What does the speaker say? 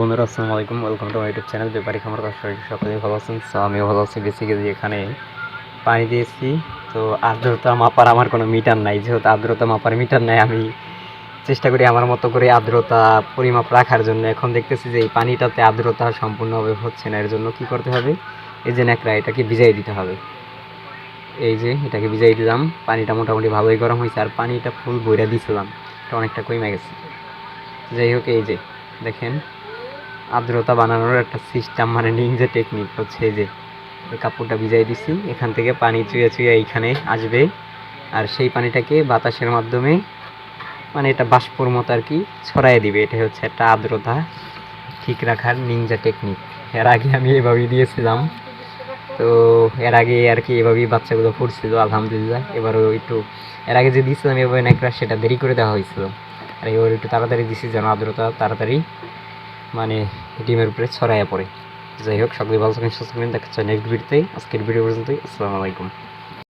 বন্ধুরা আসসালামু আলাইকুম, welcome to my YouTube channel ব্যাপারী খামার। সকলেই ভালো আছেন। সো আমিও ভালো আছি। বেসিক্যালি এখানে পানি দিয়েছি, তো আর্দ্রতা মাপার আমার কোনো মিটার নাই। যেহেতু আর্দ্রতা মাপার মিটার নাই, আমি চেষ্টা করি আমার মতো করে আর্দ্রতা পরিমাপ রাখার জন্য। এখন দেখতেছি যে এই পানিটাতে আর্দ্রতা সম্পূর্ণভাবে হচ্ছে না। এর জন্য কি করতে হবে, এই যে ন্যাকড়া, এটাকে ভিজাই দিতে হবে। এই যে এটাকে ভিজাই দিলাম, পানিটা মোটামুটি ভালোই গরম হয়েছে, আর পানিটা ফুল বইরা দিয়েছিলাম, এটা অনেকটা কমে গেছে। যাই হোক, এই যে দেখেন আর্দ্রতা বানানোর একটা সিস্টেম, মানে নিনজা টেকনিক হচ্ছে এই যে এই কাপড়টা ভিজাই দিছি, এখান থেকে পানি চুয়ে চুয়ে এইখানে আসবে, আর সেই পানিটাকে বাতাসের মাধ্যমে, মানে এটা বাষ্পর মতো আর কি ছড়াই দিবে। এটা হচ্ছে একটা আর্দ্রতা ঠিক রাখার নিনজা টেকনিক। এর আগে আমি এভাবেই দিয়েছিলাম, তো এর আগে আর কি এভাবেই বাচ্চাগুলো ফুটছিল আলহামদুলিল্লাহ। এবারও একটু এর আগে যে দিয়েছিলাম এভাবে একটা, সেটা দেরি করে দেওয়া হয়েছিল, আর এবার একটু তাড়াতাড়ি দিছি যেন আর্দ্রতা তাড়াতাড়ি মানে ডিমের উপরে ছড়াইয়া পড়ে। যাই হোক, সকলে ভালো থাকেন, সুস্থ থাকবেন। দেখা হচ্ছে নেক্সট ভিডিওতে। আজকের ভিডিও পর্যন্তই। আসসালামু আলাইকুম।